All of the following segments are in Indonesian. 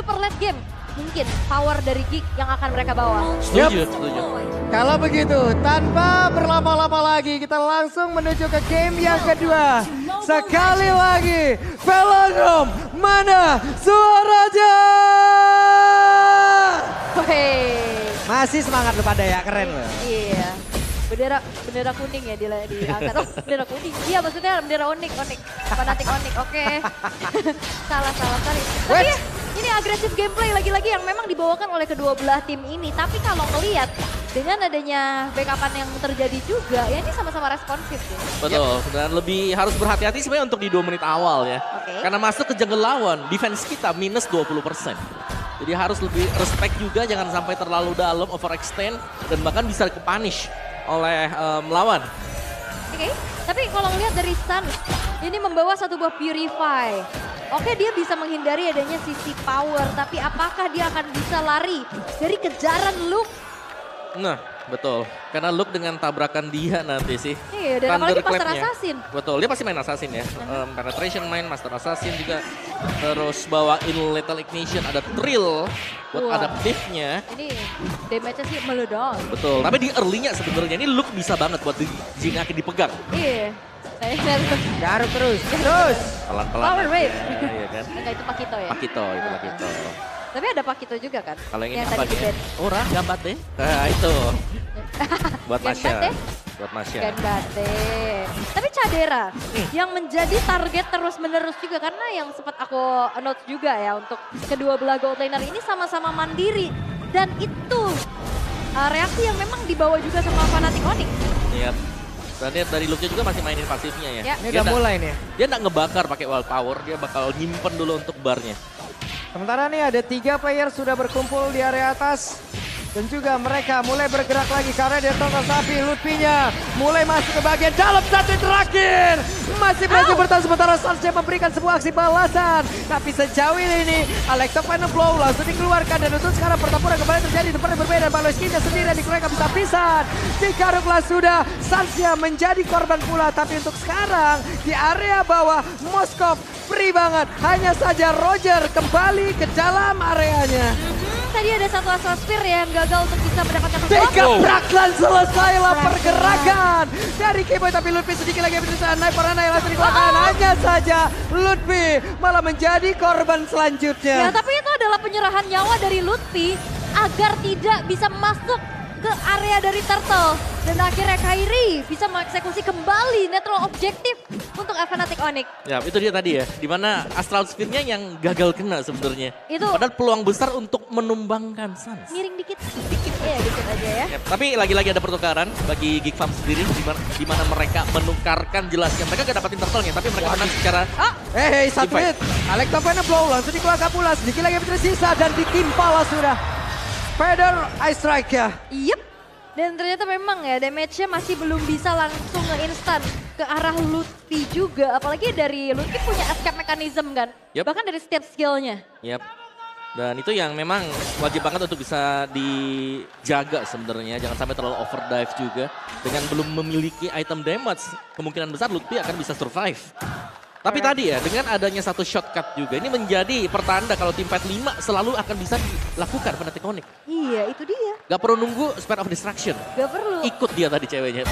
super late game. Mungkin power dari Geek yang akan mereka bawa. Setuju. Kalau begitu, tanpa berlama-lama lagi, kita langsung menuju ke game yang kedua. Sekali lagi, Velodrome, mana suaranya? Hei. Masih semangat lu pada ya, keren loh. Iya. Bendera kuning ya diangkat. Oh, bendera kuning. Iya, maksudnya bendera Onyx. Fanatic Onyx. Oke. salah sorry. Tapi ya, ini agresif gameplay lagi-lagi yang memang dibawakan oleh kedua belah tim ini. Tapi kalau ngelihat dengan adanya backupan yang terjadi juga, ya ini sama-sama responsif ya. Betul, dan lebih harus berhati-hati sebenarnya untuk di 2 menit awal ya. Oke. Karena masuk ke jungle lawan, defense kita minus 20%. Jadi harus lebih respect juga, jangan sampai terlalu dalam, overextend, dan bahkan bisa ke-punish oleh lawan. Oke, tapi kalau ngelihat dari Sun, ini membawa satu buah Purify. Oke, dia bisa menghindari adanya sisi power, tapi apakah dia akan bisa lari dari kejaran Luke? Nah, betul. Karena Luke dengan tabrakan dia nanti sih. Iya, dan apalagi Master Thunderclap-nya. Assassin. Betul, dia pasti main Assassin ya. Penetration main, Master Assassin juga. Terus bawain Lethal Ignition, ada Thrill buat Wah. adaptifnya. Ini damage-nya sih meledak. Betul, tapi di early-nya sebenarnya ini Luke bisa banget buat Jinaki dipegang. Iya. Garuk terus. Pelan-pelan Power aja, wave. iya kan. Enggak, itu Pakito ya? Pakito, itu Pakito. Tapi ada Pakito juga kan? Kalau yang ini Yang apa tadi dia? di-ban. Ora, gambat deh. Itu. Buat Masya. Gambate? Buat Masya. Gambate. Tapi Cadera yang menjadi target terus-menerus juga. Karena yang sempat aku note juga ya untuk kedua belah gold laner ini sama-sama mandiri. Dan itu reaksi yang memang dibawa juga sama Fnatic Onyx. Iya. Dan dia dari Luke-nya juga masih mainin pasifnya ya. Ya. Ini udah mulai nih. Dia nggak ngebakar pakai wild power, dia bakal nyimpen dulu untuk barnya. Sementara nih ada 3 player sudah berkumpul di area atas. Dan juga mereka mulai bergerak lagi karena dia tonton sapi Lutfi-nya mulai masuk ke bagian dalam satu terakhir. Masih berhasil bertahan sementara Sansnya memberikan sebuah aksi balasan. Tapi sejauh ini Alexa Final Blow langsung dikeluarkan dan untuk sekarang pertempuran kembali terjadi di tempat yang berbeda. Baloskinya sendiri di mereka bisa pisan. Dikaruklah sudah Sansnya menjadi korban pula. Tapi untuk sekarang di area bawah Moskov free banget. Hanya saja Roger kembali ke dalam areanya. Tadi ada satu Astrosphere yang gagal untuk bisa mendapatkan Dikeprak dan selesailah pergerakan dari Keyboy, tapi Lutfi sedikit lagi berusaha naik para naik langsung dikeluarkan. Hanya saja Lutfi malah menjadi korban Ya, selanjutnya. tapi itu adalah penyerahan nyawa dari Lutfi agar tidak bisa masuk ke area dari Turtle. Dan akhirnya Kairi bisa mengeksekusi kembali netral objektif untuk Fnatic Onyx. Ya itu dia tadi ya, dimana Astral Sphere-nya yang gagal kena sebenarnya. Itu. Padahal peluang besar untuk menumbangkan Sans. Miring dikit. Iya, dikit aja ya. Ya, tapi lagi-lagi ada pertukaran bagi Geek Farm sendiri, di mana mereka menukarkan jelasnya. Mereka gak dapatin turtle-nya, tapi mereka menang secara... Hei, satu Invite. menit. Alexa Final Blow langsung dikeluarkan pula. Sedikit lagi tersisa dan ditimpalah sudah. Feather Ice Strike ya. Yep. Dan ternyata memang ya damage-nya masih belum bisa langsung nge-instant ke arah Lutfi juga. Apalagi dari Lutfi punya escape mechanism kan. Yup. Bahkan dari setiap skill-nya. Yap. Dan itu yang memang wajib banget untuk bisa dijaga sebenarnya. Jangan sampai terlalu overdrive juga. Dengan belum memiliki item damage, kemungkinan besar Lutfi akan bisa survive. Tapi tadi ya, dengan adanya satu shortcut juga, ini menjadi pertanda kalau tim fight 5 selalu akan bisa dilakukan Fnatic Onyx. Iya, itu dia. Gak perlu nunggu Spare of Distraction. Gak perlu. Ikut dia tadi ceweknya.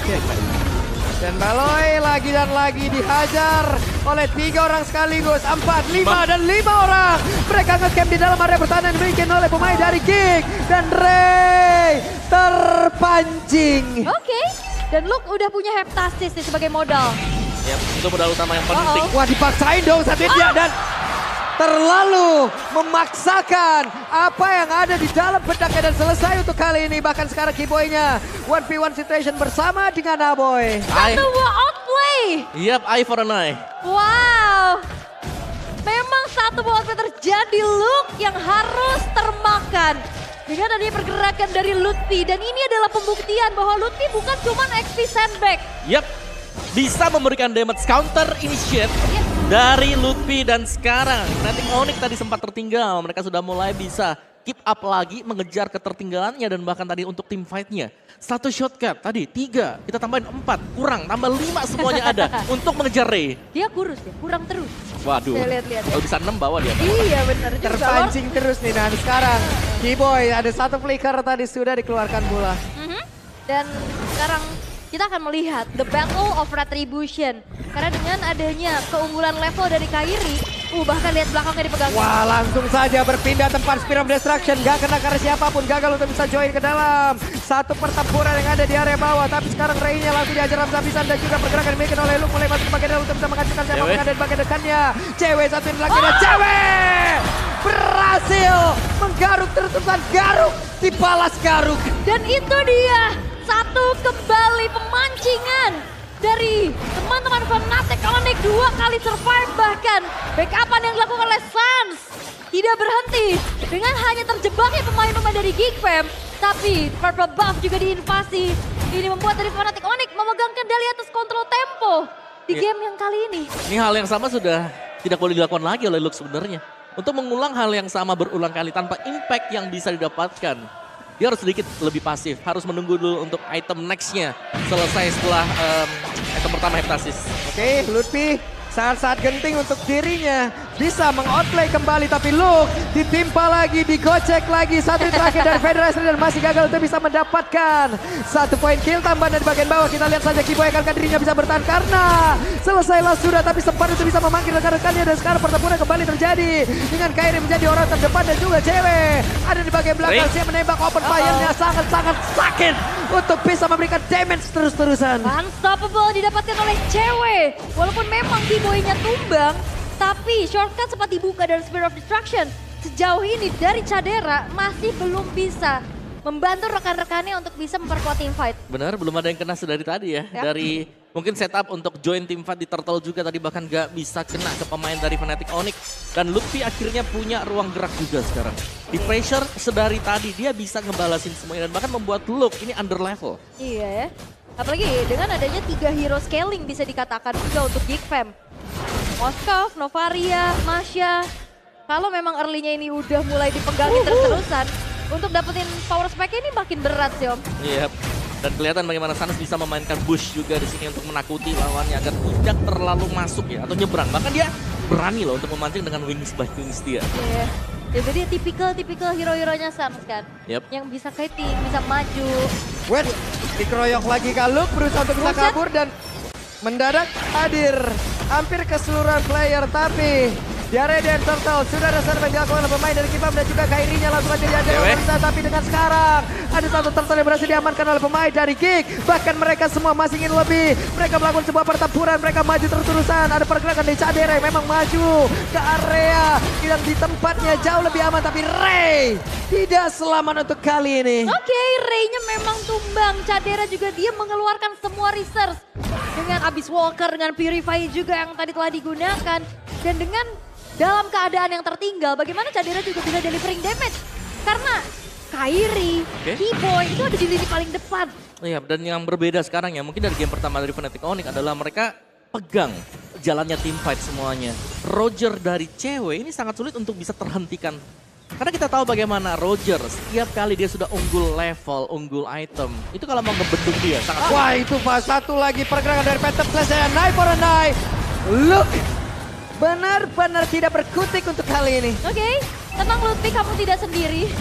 Dan Baloy lagi dan lagi dihajar oleh 3 orang sekaligus. 4, 5 dan 5 orang. Mereka nge-camp di dalam area pertahanan dimiliki oleh pemain dari Geek. Dan Ray terpancing. Oke. Dan Luke udah punya Heptasis nih sebagai modal. Ya, itu modal utama yang penting. Wah, dipaksain dong satu dia dan terlalu memaksakan apa yang ada di dalam bedaknya dan selesai untuk kali ini. Bahkan sekarang Keyboy-nya 1v1 situation bersama dengan Aboy. Satu buah outplay. Yap, eye for an eye. Wow. Memang satu buah outplay terjadi. Luke yang harus termakan. Dengan adanya pergerakan dari Lutfi. Dan ini adalah pembuktian bahwa Lutfi bukan cuma XP sandbag. Yap, bisa memberikan damage counter initiate dari Lutfi dan sekarang Fnatic Onyx tadi sempat tertinggal. Mereka sudah mulai bisa keep up lagi mengejar ketertinggalannya dan bahkan tadi untuk tim fight-nya. 1 shortcut tadi 3, kita tambahin 4, kurang tambah 5 semuanya ada untuk mengejar Ray. Dia kurus ya, kurang terus. Waduh, Saya lihat-lihat ya. kalau bisa 6 bawa dia. Iya benar juga. Terpancing terus nih. Dan sekarang Keyboy ada 1 flicker tadi sudah dikeluarkan bola. Dan sekarang kita akan melihat The Battle of Retribution. Karena dengan adanya keunggulan level dari Kairi, bahkan lihat belakangnya dipegang. Wah, langsung saja berpindah tempat Spear of Destruction. Gak kena karena siapapun, gagal untuk bisa join ke dalam satu pertempuran yang ada di area bawah. Tapi sekarang Ray-nya langsung diajar habis-habisan dan juga pergerakan dimiliki oleh Luke mulai masuk ke bagian dalam untuk bisa menghancurkan siapapun yang ada di bagian dekannya. Cewek satu ini lagi dan cewek berhasil menggaruk terus-terusan, garuk dibalas garuk. Dan itu dia, satu kembali pemancingan dari teman-teman Fnatic Onyx, 2 kali survive bahkan. Backupan yang dilakukan oleh Sans tidak berhenti dengan hanya terjebaknya pemain-pemain dari Geekfam. Tapi Purple Buff juga diinvasi. Ini membuat dari Fnatic Onyx memegang kendali atas kontrol tempo di game yang kali ini. Ini hal yang sama sudah tidak boleh dilakukan lagi oleh Luke sebenarnya. Untuk mengulang hal yang sama berulang kali tanpa impact yang bisa didapatkan. Dia harus sedikit lebih pasif, harus menunggu dulu untuk item next-nya selesai setelah item pertama Heptasis. Oke, Lutfi saat-saat genting untuk dirinya bisa mengoutplay kembali, tapi Luke ditimpa lagi, digocek lagi. Satu terakhir dari Federasi dan masih gagal untuk bisa mendapatkan 1 poin kill tambahan dari bagian bawah. Kita lihat saja Keyboy akan dirinya bisa bertahan karena selesailah sudah, tapi sempat untuk bisa memanggil rekan-rekannya dan sekarang pertempuran kembali terjadi dengan Kairi menjadi orang terdepan dan juga cewek ada di bagian belakang. Siap menembak, open fire-nya sangat-sangat sakit untuk bisa memberikan damage terus-terusan. Unstoppable didapatkan oleh cewek. Walaupun memang Keyboy-nya tumbang, tapi shortcut sempat dibuka dari Spear of Destruction. Sejauh ini dari Cadera masih belum bisa membantu rekan-rekannya untuk bisa memperkuat team fight. Benar, belum ada yang kena dari tadi ya. Dari mungkin setup untuk join team fight di Turtle juga tadi bahkan gak bisa kena ke pemain dari Fnatic Onyx. Dan Lutfi akhirnya punya ruang gerak juga sekarang. Di pressure sedari tadi dia bisa ngebalasin semuanya dan bahkan membuat Luke ini under level. Iya ya. Apalagi dengan adanya 3 hero scaling bisa dikatakan juga untuk Geekfam. Moskov, Novaria, Masya. Kalau memang early-nya ini udah mulai dipegangin terus-terusan, untuk dapetin power spike ini makin berat sih Om. Iya, dan kelihatan bagaimana Sans bisa memainkan Bush juga di sini untuk menakuti lawannya agar tidak terlalu masuk ya atau nyebrang. Bahkan dia berani loh untuk memancing dengan wings by wings dia. Iya. Ya, jadi tipikal hero-heronya Sans kan. Yang bisa kiting, bisa maju. Wait, dikeroyok lagi Luke berusaha untuk bisa kabur dan mendadak hadir hampir keseluruhan player, tapi di area Dan Turtle sudah ada serve yang dilakukan oleh pemain dari Kipam dan juga Kairinya langsung aja diajar oleh Risa. Tapi dengan sekarang ada 1 turtle yang berhasil diamankan oleh pemain dari Geek. Bahkan mereka semua masih ingin lebih. Mereka melakukan sebuah pertempuran, mereka maju terus-terusan. Ada pergerakan dari Cadera yang memang maju ke area yang di tempatnya jauh lebih aman. Tapi Ray tidak selamat untuk kali ini. Oke, Ray-nya memang tumbang. Cadera juga dia mengeluarkan semua research. Dengan Abyss Walker, dengan Purify juga yang tadi telah digunakan. Dan dengan dalam keadaan yang tertinggal, bagaimana Cadera juga bisa delivering damage. Karena Kairi, Keyboy itu ada di lini paling depan. Iya, dan yang berbeda sekarang ya, mungkin dari game pertama dari Fnatic Onyx adalah mereka pegang jalannya team fight semuanya. Roger dari cewek ini sangat sulit untuk bisa terhentikan. Karena kita tahu bagaimana Roger setiap kali dia sudah unggul level, unggul item. Itu kalau mau ngebendung dia sangat sulit. Wah, itu pas satu lagi pergerakan dari Phantom Flash dan Knife for a Knife. Look, benar-benar tidak berkutik untuk kali ini. Oke, tenang Lutfi, kamu tidak sendiri.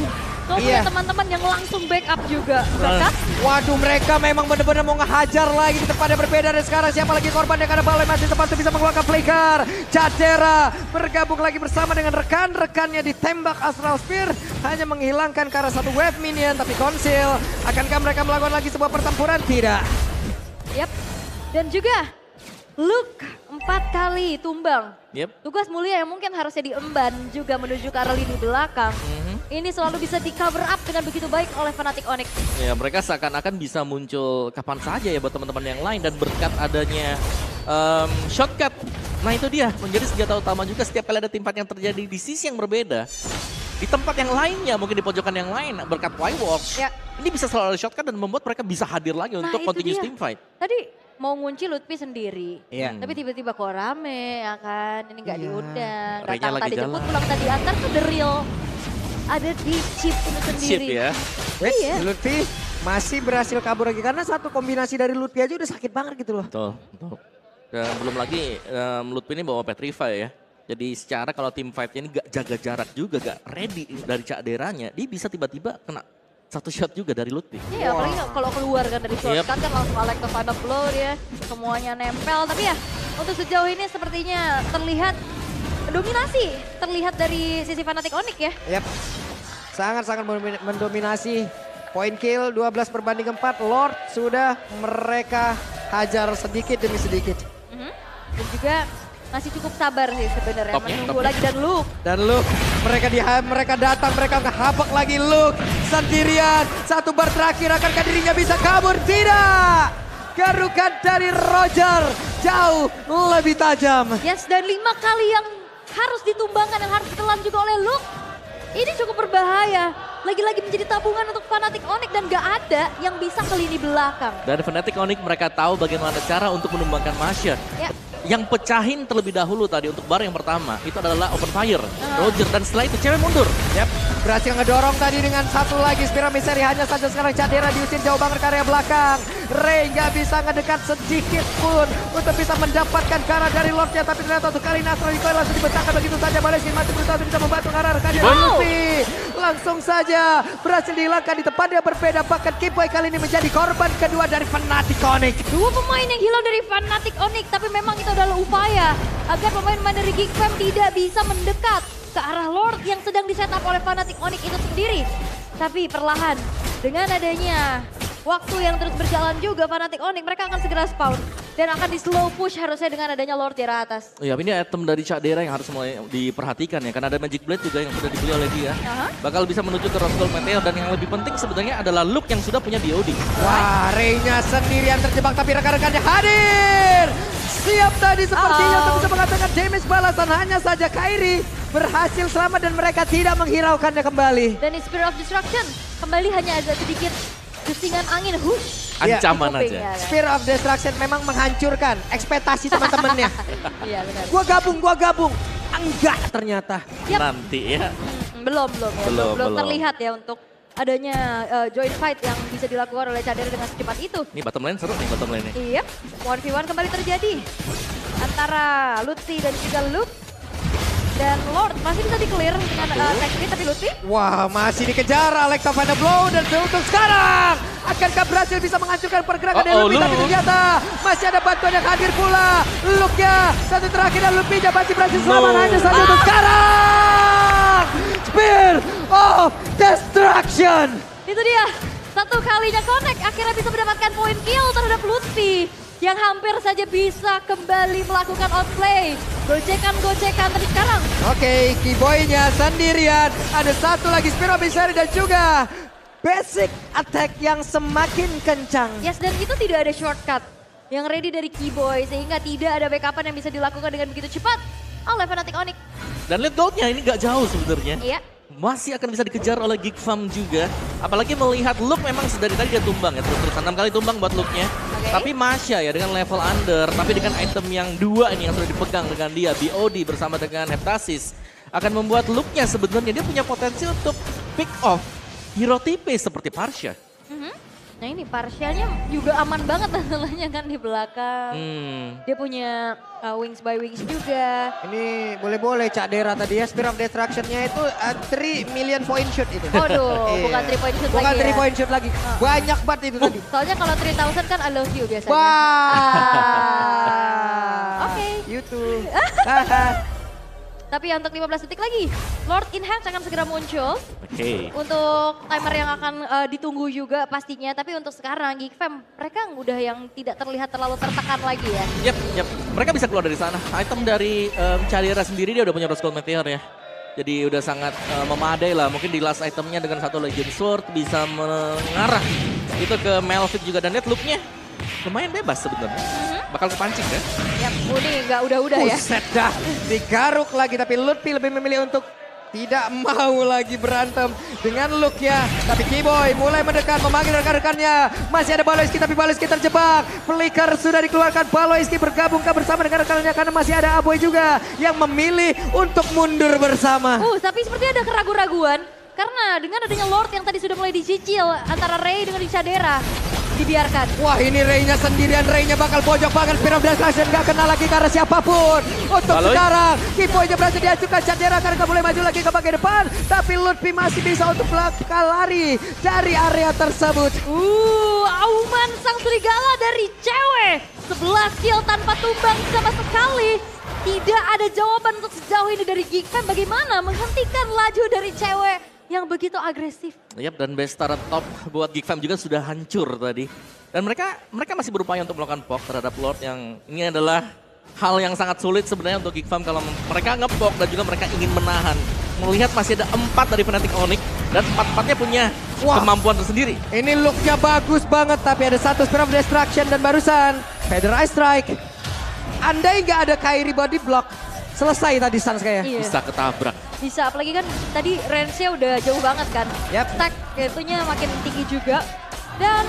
Kamu punya teman-teman yang langsung backup juga. Backup? Waduh, mereka memang benar-benar mau ngehajar lagi di tempat yang berbeda. Dan sekarang siapa lagi korban yang ada Balai masih tempat bisa mengeluarkan flicker. Cadera bergabung lagi bersama dengan rekan-rekannya ditembak Astral Spear. Hanya menghilangkan ke arah 1 wave minion, tapi Conceal. Akankah mereka melakukan lagi sebuah pertempuran? Tidak. Yap, dan juga Luke 4 kali tumbang. Tugas mulia yang mungkin harusnya diemban juga menuju ke arah lini belakang. Ini selalu bisa di cover up dengan begitu baik oleh Fnatic Onyx. Ya, mereka seakan-akan bisa muncul kapan saja ya buat teman-teman yang lain. Dan berkat adanya shortcut. Nah itu dia, menjadi senjata utama juga setiap kali ada tim fight yang terjadi di sisi yang berbeda. Di tempat yang lainnya, mungkin di pojokan yang lain, berkat Y-Walks. Ini bisa selalu ada shortcut dan membuat mereka bisa hadir lagi untuk continuous team fight. Tadi mau ngunci Lutfi sendiri. Tapi tiba-tiba kok rame ya kan, ini gak diundang. Datang tadi jemput, pulang tadi antar, itu the real ada di chip itu sendiri. Chip ya. Iya. Lutfi masih berhasil kabur lagi karena satu kombinasi dari Lutfi aja udah sakit banget gitu loh. Betul, betul. Dan belum lagi Lutfi ini bawa Petrify ya. Jadi secara kalau tim fight-nya ini gak jaga jarak juga, gak ready dari Cak Deranya, dia bisa tiba-tiba kena satu shot juga dari Lutfi. Iya, apalagi kalau keluar kan dari shortcut kan langsung Alek ke final blow dia, semuanya nempel. Tapi ya untuk sejauh ini sepertinya terlihat dominasi, terlihat dari sisi Fnatic Onyx ya. Yap, sangat-sangat mendominasi. Point kill 12/4, Lord sudah mereka hajar sedikit demi sedikit. Dan juga masih cukup sabar sih sebenarnya menunggu lagi dan Luke. Dan mereka datang, mereka ngehabak lagi Luke sendirian. Satu bar terakhir, akankah dirinya bisa kabur? Tidak! Garukan dari Roger jauh lebih tajam. Yes, dan 5 kali yang harus ditumbangkan, yang harus ditelan juga oleh Luke. Ini cukup berbahaya. Lagi-lagi menjadi tabungan untuk Fnatic Onyx dan gak ada yang bisa ke lini belakang. Dan Fnatic Onyx mereka tahu bagaimana cara untuk menumbangkan Masher. Ya. Yang pecahin terlebih dahulu tadi untuk bar yang pertama itu adalah open fire. Roger dan setelah itu cewek mundur. Yap, berhasil ngedorong tadi dengan satu lagi Spiral Misteri. Hanya saja sekarang Cak Dera diusir jauh banget ke area belakang. Ray nggak bisa ngedekat sedikit pun untuk bisa mendapatkan ke arah dari Lordnya. Tapi ternyata untuk kali ini Astral Recoil langsung dibentangkan begitu saja. Balesin masih berusaha untuk bisa membantu ke arah rekannya. Luffy langsung saja berhasil dihilangkan di tempat yang berbeda. Bahkan Kiboy kali ini menjadi korban kedua dari Fnatic Onyx. Dua pemain yang hilang dari Fnatic Onyx, tapi memang itu adalah upaya agar pemain-pemain dari Geek Fam tidak bisa mendekat ke arah Lord yang sedang disetup oleh Fnatic Onyx itu sendiri. Tapi perlahan dengan adanya waktu yang terus berjalan juga Fnatic Onyx mereka akan segera spawn dan akan di slow push harusnya dengan adanya Lord di arah atas. Oh ya, ini item dari Cak Dera yang harus mulai diperhatikan ya, karena ada Magic Blade juga yang sudah dibeli oleh dia. Bakal bisa menuju ke Rose Gold Meteor dan yang lebih penting sebenarnya adalah Luke yang sudah punya BOD. Wah, Ray-nya sendirian terjebak tapi rekan-rekannya hadir. Siap tadi sepertinya untuk bisa mengatakan damage balasan. Hanya saja Kairi berhasil selamat dan mereka tidak menghiraukannya kembali. Dan di Spirit of Destruction kembali hanya ada sedikit gusingan angin hush. Ancaman Kuping, aja. ya, kan? Spirit of Destruction memang menghancurkan ekspektasi teman-temannya. Iya benar. Gua gabung. Enggak ternyata. Yap. Nanti ya. Belum terlihat ya untuk adanya joint fight yang bisa dilakukan oleh Cak Dera dengan secepat itu. Ini bottom lane seru nih bottom lane nih. Iya, 1v1 kembali terjadi antara Lutfi dan juga Luke. Dan Lord masih bisa di-clear dengan tag speed, tapi Lutfi. Wah, masih dikejar Alexa Final Blow dan untuk sekarang akankah berhasil bisa menghancurkan pergerakan dari Lutfi, tapi ternyata masih ada bantuan yang hadir pula. Luke-nya satu terakhir dan Lutfi masih berhasil selamat hanya saja untuk sekarang. Spear of Destruction. Itu dia, satu kalinya connect akhirnya bisa mendapatkan point kill terhadap Lutfi. Yang hampir saja bisa kembali melakukan outplay. Gocekan-gocekan tapi sekarang. Oke, Kiboy-nya sendirian. Ada satu lagi Spiral Misteri dan juga basic attack yang semakin kencang. Yes, dan itu tidak ada shortcut yang ready dari Kiboy. Sehingga tidak ada backupan yang bisa dilakukan dengan begitu cepat oleh Fnatic Onyx. Dan lihat goldnya ini gak jauh sebenarnya. Iya. Masih akan bisa dikejar oleh Geek Fam juga. Apalagi melihat Luke memang dari tadi dia tumbang ya. Terus-terusan 6 kali tumbang buat Luke-nya. Tapi Masha ya dengan level under. Tapi dengan item yang 2 ini yang sudah dipegang dengan dia. BOD bersama dengan Heptasis. Akan membuat Luke-nya sebenarnya dia punya potensi untuk pick off hero tipe seperti Parsha. Nah ini Parsianya juga aman banget masalahnya kan di belakang. Dia punya wings by wings juga. Ini boleh-boleh Cak Dera tadi ya, Spirit of Destruction-nya itu 3 million point shoot itu. Waduh, bukan 3 point shoot bukan lagi 3 ya. point shoot lagi. Banyak banget itu tadi. Soalnya kalau 3000 kan I love you biasanya. Wah. Oke. YouTube. Tapi untuk 15 detik lagi, Lord Enhance akan segera muncul. Oke. Untuk timer yang akan ditunggu juga pastinya. Tapi untuk sekarang Geek Fam, mereka udah yang tidak terlihat terlalu tertekan lagi ya. Yap. Mereka bisa keluar dari sana. Item dari Cak Dera sendiri dia udah punya Rose Gold Meteor ya. Jadi udah sangat memadai lah. Mungkin di last itemnya dengan satu Legend Sword bisa mengarah itu ke Melvin juga. Dan lihat look-nya lumayan bebas sebenarnya. Bakal kepancing kan? Yap, ini nggak udah-udah ya. Buset dah, digaruk lagi tapi Lutfi lebih memilih untuk tidak mau lagi berantem dengan Luke ya. Tapi Kiboy mulai mendekat memanggil rekan-rekannya. Masih ada Baloiski tapi Baloiski terjebak. Flicker sudah dikeluarkan, Baloiski bergabung bersama dengan rekan-rekannya karena masih ada Aboy juga yang memilih untuk mundur bersama. Tapi seperti ada keraguan-raguan. Karena dengan adanya Lord yang tadi sudah mulai dicicil antara Ray dengan Chadera. Dibiarkan. Wah ini Ray-nya sendirian, Ray-nya bakal pojok banget. Spiral Destruction gak kena lagi karena siapapun. Untuk sekarang, Kipoy-nya berhasil dihancurkan. Chadera karena gak boleh maju lagi ke bagian depan. Tapi Lutfi masih bisa untuk bakal lari dari area tersebut. Auman sang serigala dari cewek. 11 kill tanpa tumbang sama sekali. Tidak ada jawaban untuk sejauh ini dari Geekfam. Bagaimana menghentikan laju dari cewek yang begitu agresif. Yap, dan base start top buat Geekfam juga sudah hancur tadi. Dan mereka masih berupaya untuk melakukan poke terhadap Lord yang ini adalah hal yang sangat sulit sebenarnya untuk Geekfam kalau mereka nge-poke dan juga mereka ingin menahan. Melihat masih ada 4 dari Fnatic Onyx dan 4-4-nya punya kemampuan tersendiri. Ini looknya bagus banget tapi ada satu Spiral Destruction dan barusan Feather Eye Strike. Andai nggak ada Kairi body block, selesai tadi Sans kayaknya. Iya. Bisa ketabrak. Bisa, apalagi kan tadi range-nya udah jauh banget kan. Yap. Stack itunya makin tinggi juga. Dan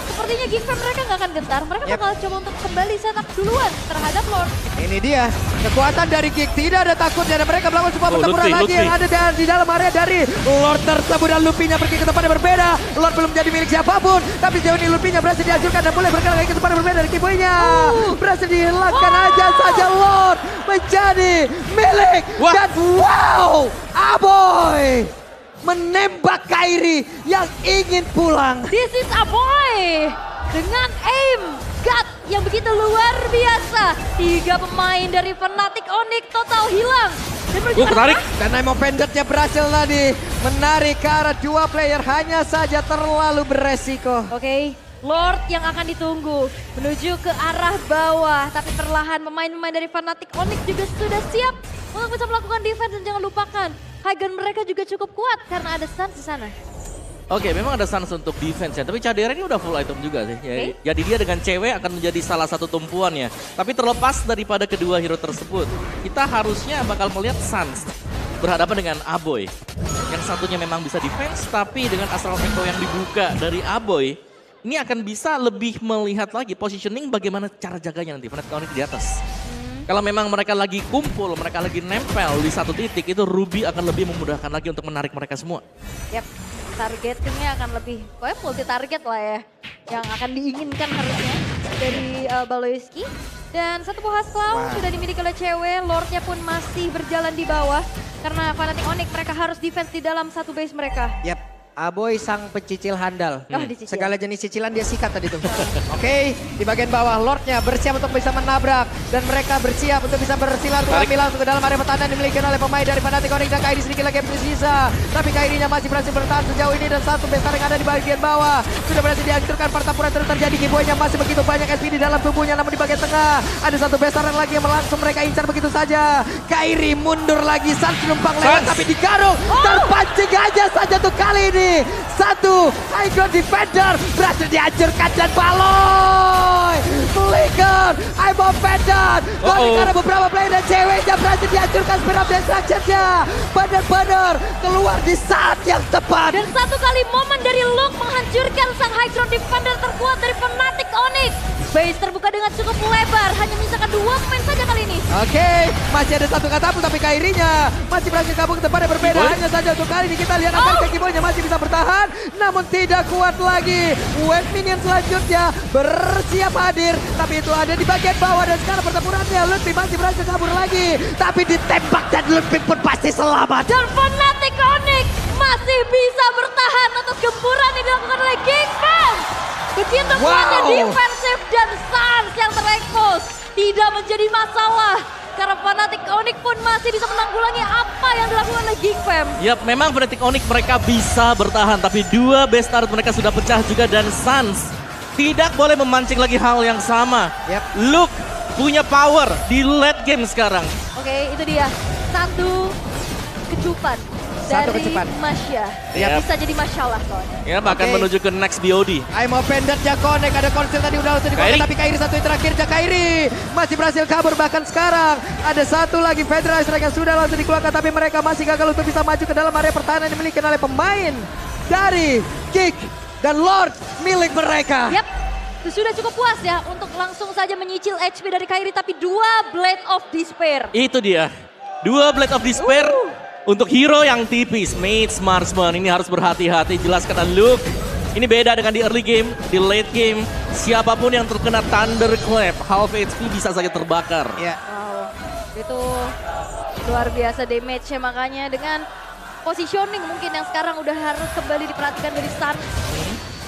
sepertinya Geekfam mereka nggak akan gentar. Mereka bakal coba untuk kembali setup duluan terhadap Lord. Ini dia, kekuatan dari Geek tidak ada takutnya dan mereka melakukan sebuah pertempuran lagi Lutfi. yang ada di dalam area dari Lord tersebut dan Luffy-nya pergi ke tempat yang berbeda. Lord belum jadi milik siapapun, tapi sejauh ini Luffy-nya berhasil dihancurkan dan boleh bergerak lagi ke tempat yang berbeda dari Kiboy-nya. Berhasil dihilangkan aja saja Lord menjadi milik. Dan wow, Aboy menembak Kairi yang ingin pulang. This is a boy dengan aim God yang begitu luar biasa. 3 pemain dari Fnatic Onyx total hilang. Dan Menarik. Dan Nemo Bandit-nya berhasil tadi menarik ke arah 2 player, hanya saja terlalu beresiko. Oke, Lord yang akan ditunggu menuju ke arah bawah. Tapi perlahan pemain-pemain dari Fnatic Onyx juga sudah siap untuk bisa melakukan defense. Dan jangan lupakan, high ground mereka juga cukup kuat karena ada Sans di sana. Oke, memang ada Sans untuk defense ya, tapi Chadera ini udah full item juga sih. Ya, Oke. jadi dia dengan cewek akan menjadi salah satu tumpuannya. Tapi terlepas daripada kedua hero tersebut, kita harusnya bakal melihat Sans berhadapan dengan Aboy. Yang satunya memang bisa defense, tapi dengan Astral Echo yang dibuka dari Aboy, ini akan bisa lebih melihat lagi positioning bagaimana cara jaganya nanti Fnatic Onyx di atas. Kalau memang mereka lagi kumpul, mereka lagi nempel di satu titik, itu Ruby akan lebih memudahkan lagi untuk menarik mereka semua. Yap, targetingnya akan lebih, pokoknya multi target lah ya. Yang akan diinginkan harusnya dari Baloyski. Dan satu buah Clown sudah dimiliki oleh cewek, Lordnya pun masih berjalan di bawah. Karena Fnatic Onyx mereka harus defense di dalam satu base mereka. Yap. Aboy sang pencicil handal. Dicicil. Segala jenis cicilan dia sikat tadi tuh. Oke, di bagian bawah Lordnya bersiap untuk bisa menabrak. Dan mereka bersiap untuk bisa bersilaturahmi langsung ke dalam area pertahanan dimiliki oleh pemain dari Fnatic Onyx. Dan Kairi sedikit lagi yang bersisa. Tapi Kairinya masih berhasil bertahan sejauh ini. Dan satu besar yang ada di bagian bawah sudah berhasil dihancurkan. Pertempuran terus terjadi. Kiboy-nya masih begitu banyak SP di dalam tubuhnya. Namun di bagian tengah ada satu besar yang lagi yang langsung mereka incar begitu saja. Kairi mundur lagi. Sans numpang lewat tapi digarung. Terpancing aja saja tuh kali ini. Satu high ground defender berhasil dihancurkan dan Baloy flicker Imo Bandit tapi karena beberapa player dan ceweknya berhasil dihancurkan. Spiral Destruction-nya benar-benar keluar di saat yang tepat. Dan satu kali momen dari Luke menghancurkan sang high ground defender terkuat dari Fnatic Onyx. Base terbuka dengan cukup lebar, hanya menyisakan 2 pemain saja kali ini. Oke, masih ada satu katapult tapi Kairinya masih berhasil kabur ke tempat yang berbeda. Hanya saja untuk kali ini kita lihat akan Kiboy-nya masih bisa bertahan, namun tidak kuat lagi. Wave minion selanjutnya bersiap hadir, tapi itu ada di bagian bawah dan sekarang pertempurannya Lutfi masih berhasil kabur lagi, tapi ditembak dan Lutfi pun pasti selamat. Dan Fnatic Onyx masih bisa bertahan atas gempuran yang dilakukan oleh Geekfam. Begitu kuatnya defensif dan Sans yang terekspos tidak menjadi masalah. Karena Fnatic Onyx pun masih bisa menanggulangi apa yang dilakukan oleh Geekfam. Yap, memang Fnatic Onyx mereka bisa bertahan, tapi 2 base start mereka sudah pecah juga dan Sans tidak boleh memancing lagi hal yang sama. Luke punya power di late game sekarang. Oke, itu dia. Satu kecupan dari Masya. Bisa jadi masalah soalnya. Ya, bahkan menuju ke next BOD. Imo Bandit-nya connect, ada konsil tadi udah langsung dikeluarkan, tapi Kairi satu yang terakhir, Kairi masih berhasil kabur. Bahkan sekarang ada satu lagi Feather Eye Strike yang sudah langsung dikeluarkan, tapi mereka masih gagal untuk bisa maju ke dalam area pertahanan yang dimiliki oleh pemain dari Geek dan Lord milik mereka. Yap, itu sudah cukup puas ya untuk langsung saja menyicil HP dari Kairi, tapi 2 Blade of Despair. Itu dia, 2 Blade of Despair Untuk hero yang tipis, Mage Marksman ini harus berhati-hati. Jelas kata Luke, ini beda dengan di early game, di late game. Siapapun yang terkena Thunderclap, half HP bisa saja terbakar. Ya. Wow, itu luar biasa damage-nya, makanya dengan positioning mungkin yang sekarang udah harus kembali diperhatikan dari Sun.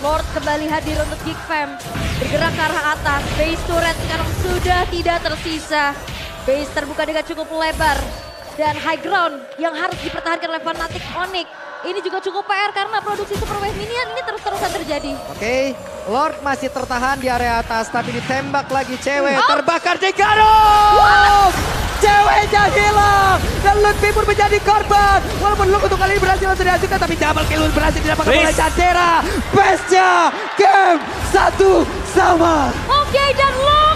Lord kembali hadir untuk Geek Fam, bergerak ke arah atas. Base turret sekarang sudah tidak tersisa. Base terbuka dengan cukup lebar. Dan high ground yang harus dipertahankan oleh Fnatic Onyx. Ini juga cukup PR karena produksi Super Wave Minion ini terus-terusan terjadi. Oke, Lord masih tertahan di area atas, tapi ditembak lagi cewek. Terbakar di Garou! Ceweknya hilang! Dan Lutfi pun menjadi korban. Walaupun Luke untuk kali ini berhasil langsung dihasilkan, tapi double kill berhasil didapatkan oleh Chantera. Best-nya game 1 sama. Oke, dan Luke